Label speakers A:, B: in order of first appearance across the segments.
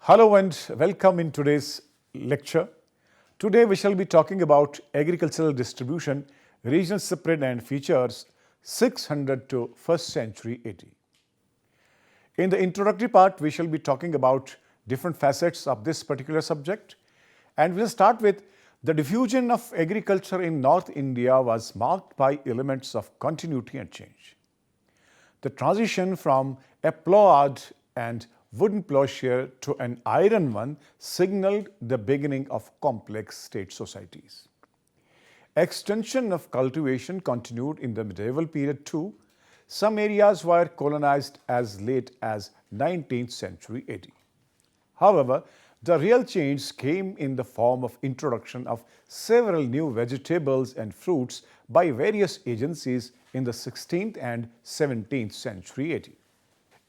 A: Hello and welcome in today's lecture. Today we shall be talking about agricultural distribution, regional spread and features 600 to 1st century AD. In the introductory part, we shall be talking about different facets of this particular subject, and we'll start with the diffusion of agriculture in North India was marked by elements of continuity and change. The transition from a plowed and wooden plowshare to an iron one signaled the beginning of complex state societies. Extension of cultivation continued in the medieval period too. Some areas were colonized as late as 19th century AD. However, the real change came in the form of introduction of several new vegetables and fruits by various agencies in the 16th and 17th century AD.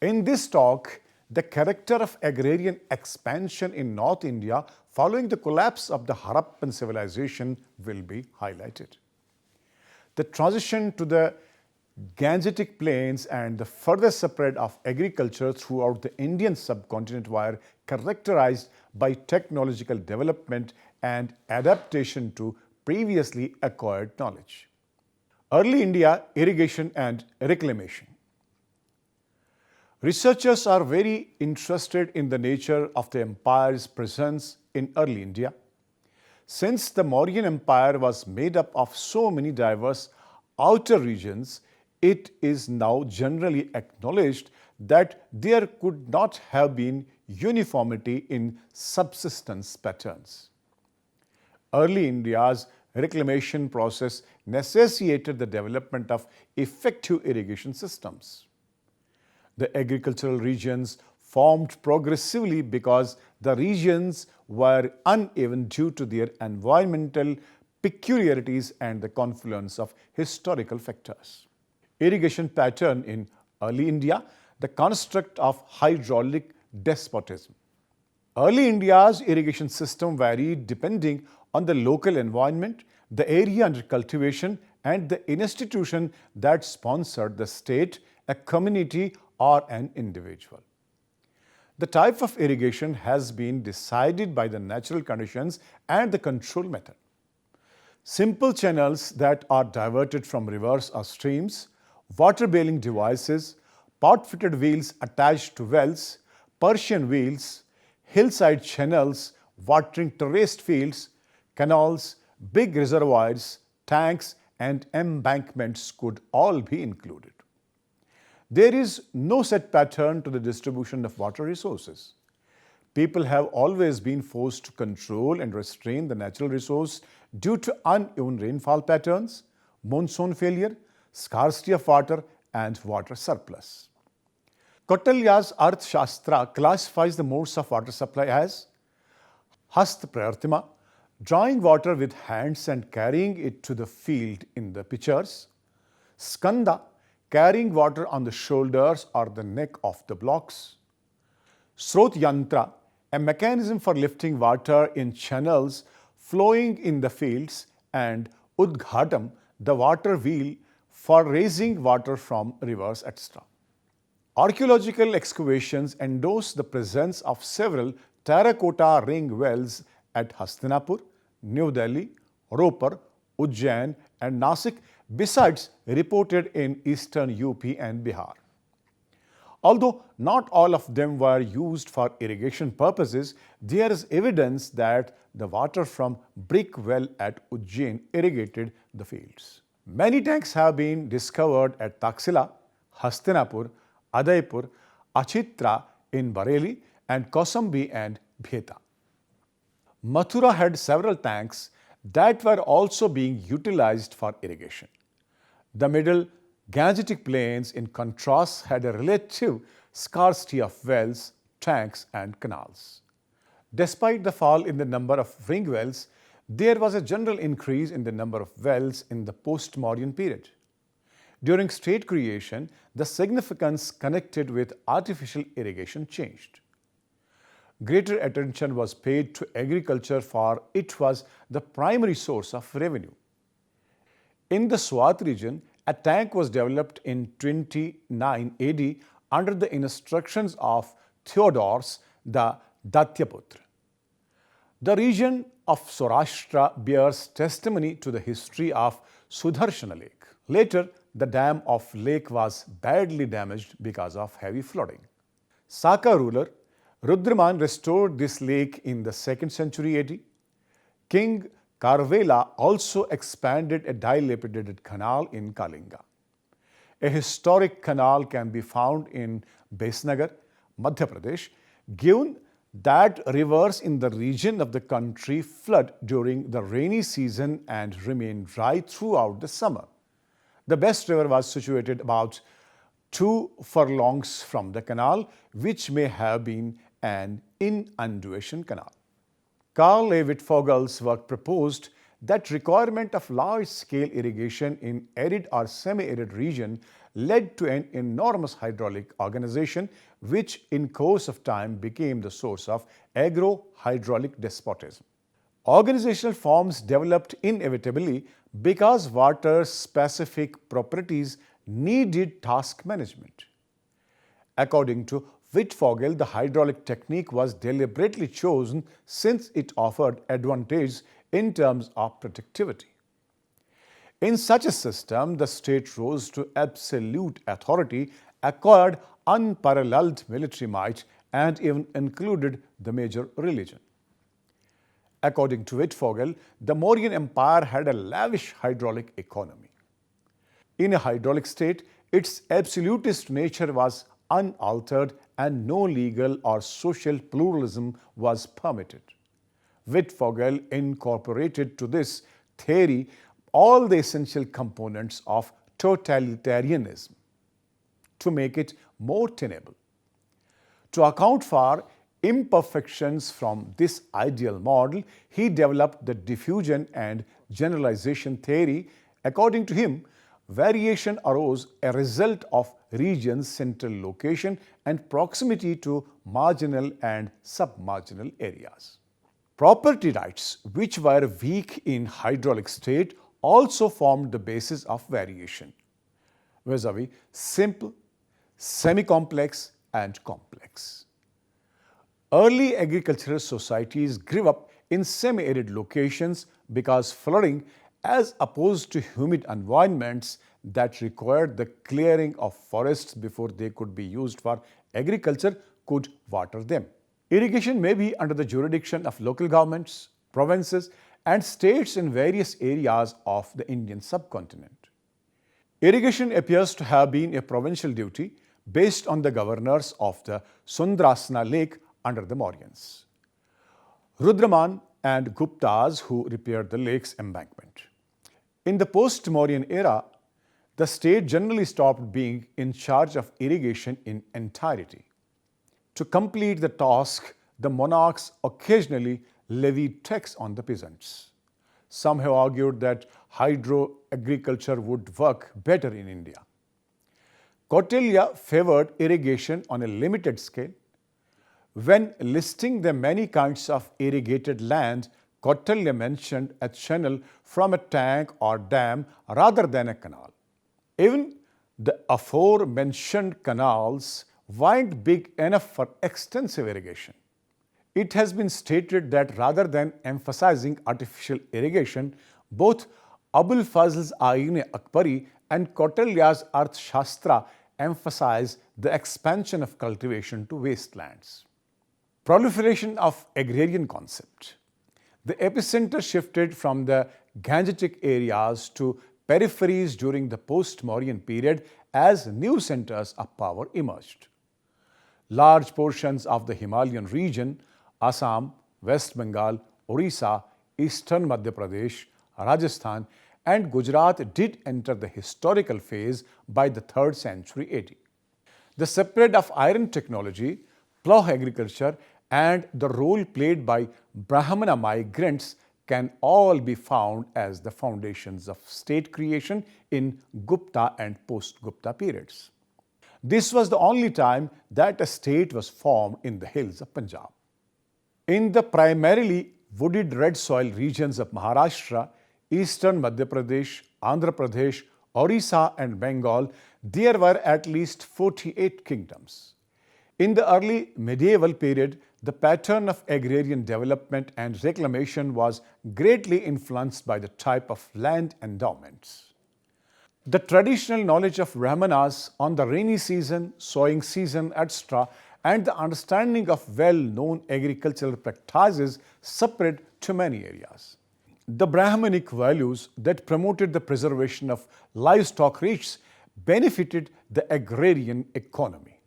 A: In this talk, the character of agrarian expansion in North India following the collapse of the Harappan civilization will be highlighted. The transition to the Gangetic plains and the further spread of agriculture throughout the Indian subcontinent were characterized by technological development and adaptation to previously acquired knowledge. Early India, irrigation and reclamation. Researchers are very interested in the nature of the empire's presence in early India. Since the Mauryan Empire was made up of so many diverse outer regions, it is now generally acknowledged that there could not have been uniformity in subsistence patterns. Early India's reclamation process necessitated the development of effective irrigation systems. The agricultural regions formed progressively because the regions were uneven due to their environmental peculiarities and the confluence of historical factors. Irrigation pattern in early India, the construct of hydraulic despotism. Early India's irrigation system varied depending on the local environment, the area under cultivation, and the institution that sponsored the state, a community, or an individual. The type of irrigation has been decided by the natural conditions and the control method. Simple channels that are diverted from rivers or streams, water-bearing devices, pot-fitted wheels attached to wells, Persian wheels, hillside channels, watering terraced fields, canals, big reservoirs, tanks, and embankments could all be included. There is no set pattern to the distribution of water resources. People have always been forced to control and restrain the natural resource due to uneven rainfall patterns, monsoon failure, scarcity of water, and water surplus. Kautilya's Arthashastra classifies the modes of water supply as Hasta Pratima, drawing water with hands and carrying it to the field in the pitchers; Skanda, carrying water on the shoulders or the neck of the blocks; Srot Yantra, a mechanism for lifting water in channels flowing in the fields; and Udghatam, the water wheel for raising water from rivers, etc. Archaeological excavations endorse the presence of several terracotta ring wells at Hastinapur, New Delhi, Ropar, Ujjain, and Nasik, besides reported in eastern UP and Bihar. Although not all of them were used for irrigation purposes, there is evidence that the water from brick well at Ujjain irrigated the fields. Many tanks have been discovered at Taxila, Hastinapur, Udaipur, Achitra in Bareilly, and Kausambi and Bheta. Mathura had several tanks that were also being utilized for irrigation. The middle Gangetic plains, in contrast, had a relative scarcity of wells, tanks, and canals. Despite the fall in the number of ring wells, there was a general increase in the number of wells in the post-Mauryan period. During state creation, the significance connected with artificial irrigation changed. Greater attention was paid to agriculture, for it was the primary source of revenue. In the Swat region, a tank was developed in 29 AD under the instructions of Theodorus, the Datyaputra. The region of Saurashtra bears testimony to the history of Sudarshana Lake. Later, the dam of lake was badly damaged because of heavy flooding. Saka ruler Rudraman restored this lake in the 2nd century AD. King Karvela also expanded a dilapidated canal in Kalinga. A historic canal can be found in Besnagar, Madhya Pradesh, given that rivers in the region of the country flood during the rainy season and remain dry throughout the summer. The best river was situated about 2 furlongs from the canal, which may have been an inundation canal. Carl A. Wittfogel's work proposed that requirement of large-scale irrigation in arid or semi-arid region led to an enormous hydraulic organization, which in course of time became the source of agro-hydraulic despotism. Organizational forms developed inevitably because water's specific properties needed task management. According to Wittfogel, the hydraulic technique was deliberately chosen since it offered advantage in terms of productivity. In such a system, the state rose to absolute authority, acquired unparalleled military might, and even included the major religion. According to Wittfogel, the Mauryan Empire had a lavish hydraulic economy. In a hydraulic state, its absolutist nature was unaltered and no legal or social pluralism was permitted. Wittfogel incorporated to this theory all the essential components of totalitarianism to make it more tenable. To account for imperfections from this ideal model, he developed the diffusion and generalization theory. According to him, variation arose a result of region's central location and proximity to marginal and submarginal areas. Property rights, which were weak in hydraulic state, also formed the basis of variation, vis-a-vis simple, semi-complex, and complex. Early agricultural societies grew up in semi-arid locations because flooding, as opposed to humid environments that required the clearing of forests before they could be used for agriculture, could water them. Irrigation may be under the jurisdiction of local governments, provinces, and states in various areas of the Indian subcontinent. Irrigation appears to have been a provincial duty based on the governors of the Sundrasana Lake under the Mauryans, Rudraman and Guptas, who repaired the lake's embankment. In the post-Mauryan era, the state generally stopped being in charge of irrigation in entirety. To complete the task, the monarchs occasionally levied tax on the peasants. Some have argued that hydro-agriculture would work better in India. Kautilya favored irrigation on a limited scale. When listing the many kinds of irrigated land, Kautilya mentioned a channel from a tank or dam rather than a canal. Even the aforementioned canals weren't big enough for extensive irrigation. It has been stated that rather than emphasizing artificial irrigation, both Abul Fazl's Ayin-e-Akbari and Kautilya's Arthashastra emphasize the expansion of cultivation to wastelands. Proliferation of agrarian concept. The epicenter shifted from the Gangetic areas to peripheries during the post-Mauryan period as new centers of power emerged. Large portions of the Himalayan region, Assam, West Bengal, Orissa, Eastern Madhya Pradesh, Rajasthan, and Gujarat did enter the historical phase by the 3rd century AD. The spread of iron technology, plough agriculture, and the role played by Brahmana migrants can all be found as the foundations of state creation in Gupta and post-Gupta periods. This was the only time that a state was formed in the hills of Punjab. In the primarily wooded red soil regions of Maharashtra, Eastern Madhya Pradesh, Andhra Pradesh, Orissa, and Bengal, there were at least 48 kingdoms. In the early medieval period, The pattern of agrarian development and reclamation was greatly influenced by the type of land endowments. The traditional knowledge of Brahmanas on the rainy season, sowing season, etc., and the understanding of well-known agricultural practices spread to many areas. The Brahmanic values that promoted the preservation of livestock reaches benefited the agrarian economy.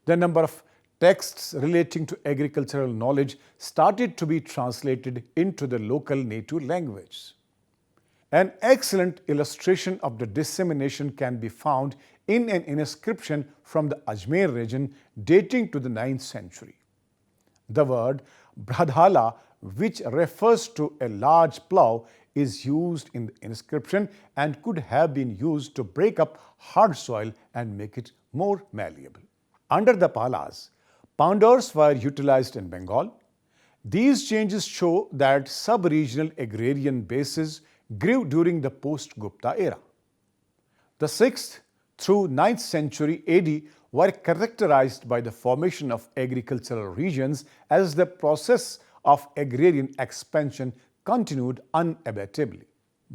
A: The number of texts relating to agricultural knowledge started to be translated into the local native language. An excellent illustration of the dissemination can be found in an inscription from the Ajmer region dating to the 9th century. The word Bradhala, which refers to a large plough, is used in the inscription and could have been used to break up hard soil and make it more malleable. Under the Palas, pounders were utilized in Bengal. These changes show that sub-regional agrarian bases grew during the post-Gupta era. The 6th through 9th century AD were characterized by the formation of agricultural regions as the process of agrarian expansion continued unabatably.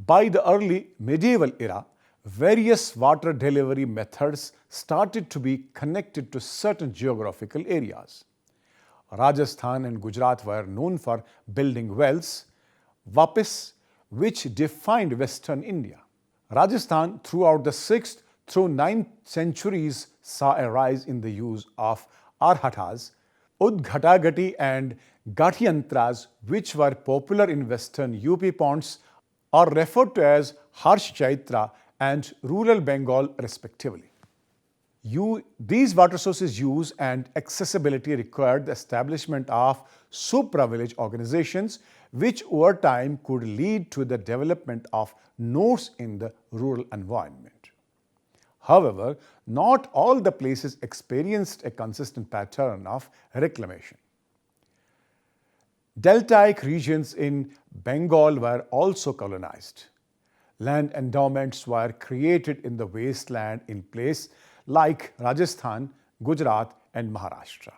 A: By the early medieval era, various water delivery methods started to be connected to certain geographical areas. Rajasthan and Gujarat were known for building wells, wapis, which defined Western India. Rajasthan throughout the 6th through 9th centuries saw a rise in the use of arhatas, udghatagati and gathiyantras, which were popular in Western UP ponds, are referred to as Harsh Chaitra and rural Bengal respectively. These water sources use and accessibility required the establishment of supra-village organizations, which over time could lead to the development of nodes in the rural environment. However, not all the places experienced a consistent pattern of reclamation. Deltaic regions in Bengal were also colonized. Land endowments were created in the wasteland in places like Rajasthan, Gujarat, and Maharashtra.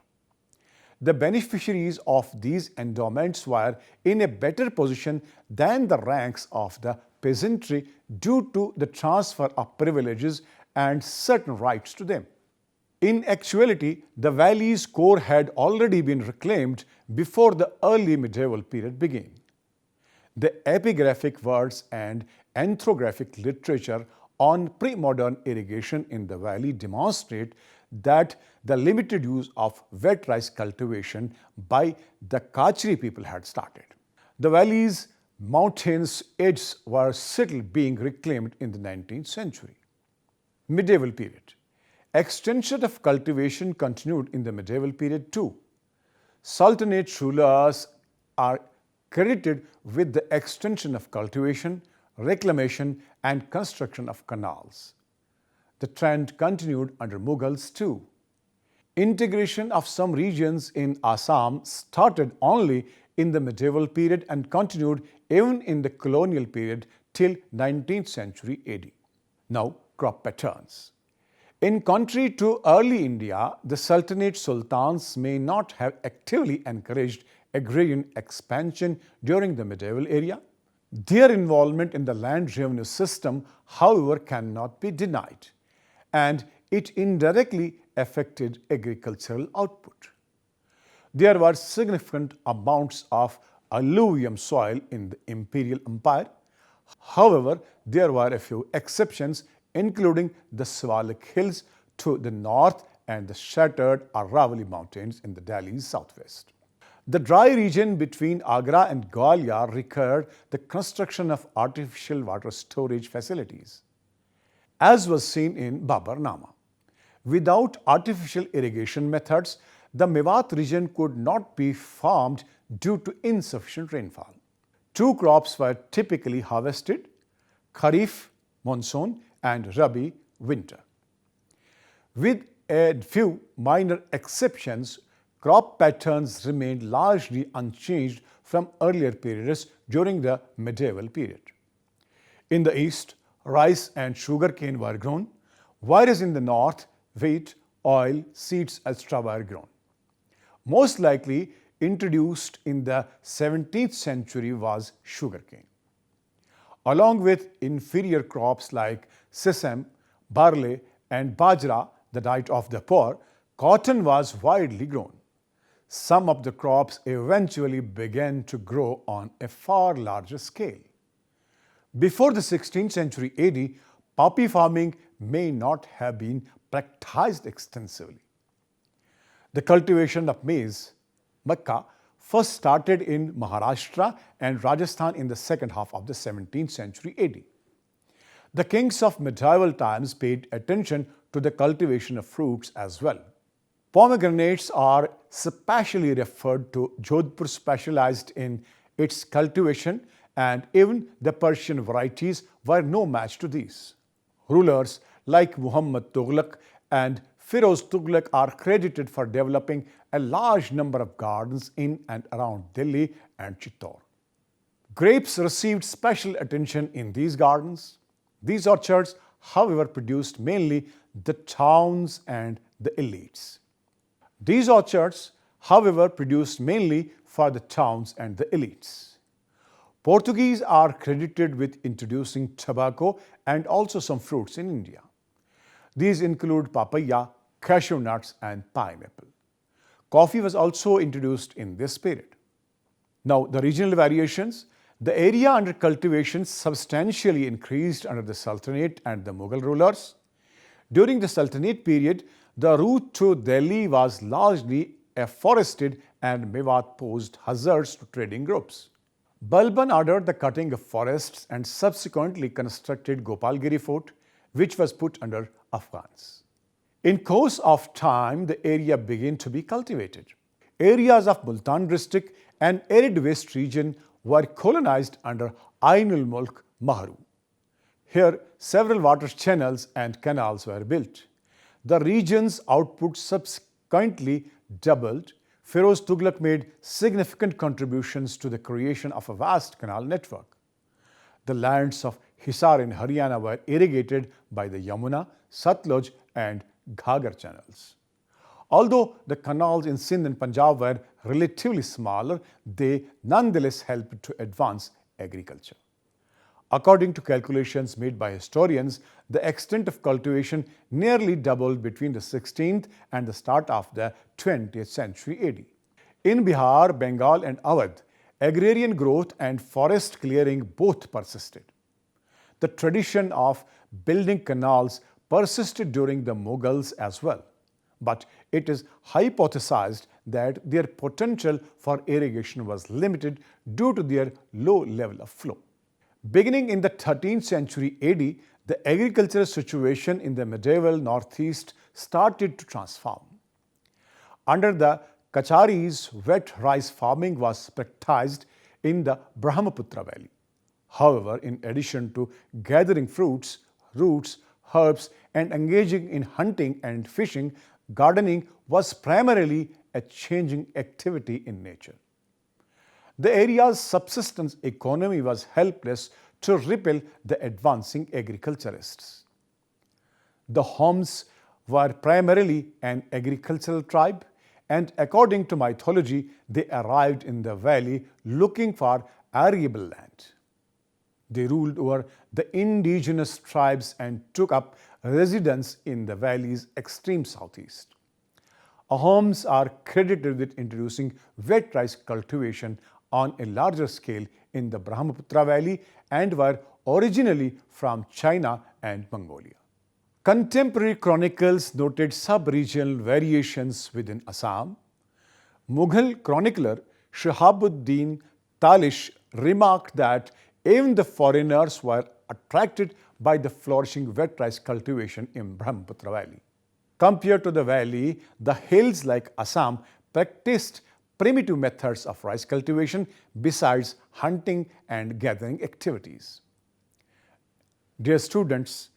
A: The beneficiaries of these endowments were in a better position than the ranks of the peasantry due to the transfer of privileges and certain rights to them. In actuality, the valley's core had already been reclaimed before the early medieval period began. The epigraphic words and ethnographic literature on pre-modern irrigation in the valley demonstrate that the limited use of wet rice cultivation by the Kachri people had started. The valley's mountainous edges were still being reclaimed in the 19th century. Medieval period. Extension of cultivation continued in the medieval period too. Sultanate rulers are credited with the extension of cultivation, reclamation, and construction of canals. The trend continued under Mughals too. Integration of some regions in Assam started only in the medieval period and continued even in the colonial period till 19th century AD. Now, crop patterns. In contrary to early India, the Sultanate sultans may not have actively encouraged agrarian expansion during the medieval era. Their involvement in the land revenue system, however, cannot be denied, and it indirectly affected agricultural output. There were significant amounts of alluvium soil in the imperial empire. However, there were a few exceptions, including the Sivalik Hills to the north and the shattered Aravalli Mountains in the Delhi's southwest. The dry region between Agra and Gwalior required the construction of artificial water storage facilities, as was seen in Babarnama. Without artificial irrigation methods, the Mewat region could not be farmed due to insufficient rainfall. Two crops were typically harvested: Kharif, monsoon, and Rabi, winter. With a few minor exceptions, crop patterns remained largely unchanged from earlier periods during the medieval period. In the east, rice and sugarcane were grown, whereas in the north, wheat, oil, seeds, etc. were grown. most likely introduced in the 17th century was sugarcane. Along with inferior crops like sesame, barley, and bajra, the diet of the poor, cotton was widely grown. Some of the crops eventually began to grow on a far larger scale. Before the 16th century AD, poppy farming may not have been practiced extensively. The cultivation of maize, Makkah, first started in Maharashtra and Rajasthan in the second half of the 17th century AD. The kings of medieval times paid attention to the cultivation of fruits as well. Pomegranates are specially referred to. Jodhpur specialized in its cultivation, and even the Persian varieties were no match to these. Rulers like Muhammad Tughlaq and Firoz Tughlaq are credited for developing a large number of gardens in and around Delhi and Chittor. Grapes received special attention in these gardens. These orchards, however, produced mainly the towns and the elites. These orchards, however, produced mainly for the towns and the elites. Portuguese are credited with introducing tobacco and also some fruits in India. These include papaya, cashew nuts, and pineapple. Coffee was also introduced in this period. Now, the regional variations. The area under cultivation substantially increased under the Sultanate and the Mughal rulers. During the Sultanate period, the route to Delhi was largely forested and Mewat posed hazards to trading groups. Balban ordered the cutting of forests and subsequently constructed Gopalgiri Fort, which was put under Afghans. In course of time, the area began to be cultivated. Areas of Multan district and arid west region were colonized under Ainul Mulk Mahru. Here, several water channels and canals were built. The region's output subsequently doubled. Firoz Tughlaq made significant contributions to the creation of a vast canal network. The lands of Hisar in Haryana were irrigated by the Yamuna, Satluj, and Ghaggar channels. Although the canals in Sindh and Punjab were relatively smaller, they nonetheless helped to advance agriculture. According to calculations made by historians, the extent of cultivation nearly doubled between the 16th and the start of the 20th century AD. In Bihar, Bengal, and Awadh, agrarian growth and forest clearing both persisted. The tradition of building canals persisted during the Mughals as well, but it is hypothesized that their potential for irrigation was limited due to their low level of flow. Beginning in the 13th century AD, the agricultural situation in the medieval northeast started to transform. Under the Kacharis, wet rice farming was practiced in the Brahmaputra Valley. However, in addition to gathering fruits, roots, herbs, and engaging in hunting and fishing, gardening was primarily a changing activity in nature. The area's subsistence economy was helpless to repel the advancing agriculturists. The Homs were primarily an agricultural tribe, and according to mythology, they arrived in the valley looking for arable land. They ruled over the indigenous tribes and took up residence in the valley's extreme southeast. Ahoms are credited with introducing wet rice cultivation on a larger scale in the Brahmaputra Valley and were originally from China and Mongolia. Contemporary chronicles noted sub-regional variations within Assam. Mughal chronicler Shahabuddin Talish remarked that even the foreigners were attracted by the flourishing wet rice cultivation in Brahmaputra Valley. Compared to the valley, the hills like Assam practiced primitive methods of rice cultivation besides hunting and gathering activities. Dear students,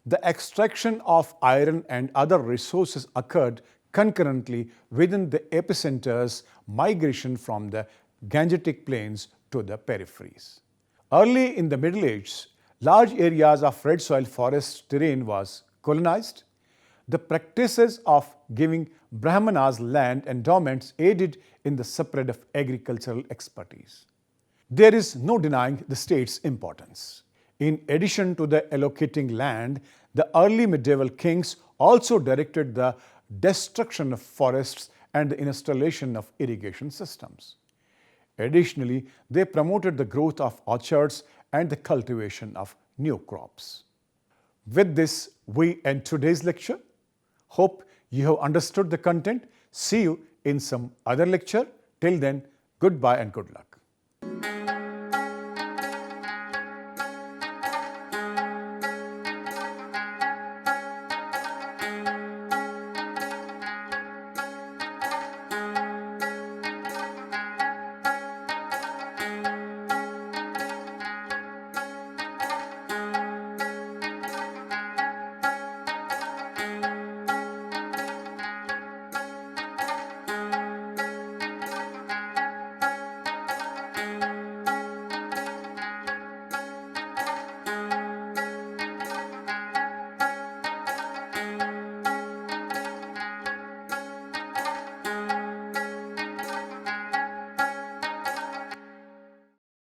A: the extraction of iron and other resources occurred concurrently within the epicenter's migration from the Gangetic plains to the peripheries. Early in the Middle Ages, large areas of red soil forest terrain was colonized. the practices of giving Brahmanas land endowments aided in the spread of agricultural expertise. There is no denying the state's importance. In addition to the allocating land, the early medieval kings also directed the destruction of forests and the installation of irrigation systems. Additionally, they promoted the growth of orchards and the cultivation of new crops. With this, we end today's lecture. Hope you have understood the content. See you in some other lecture. Till then, goodbye and good luck.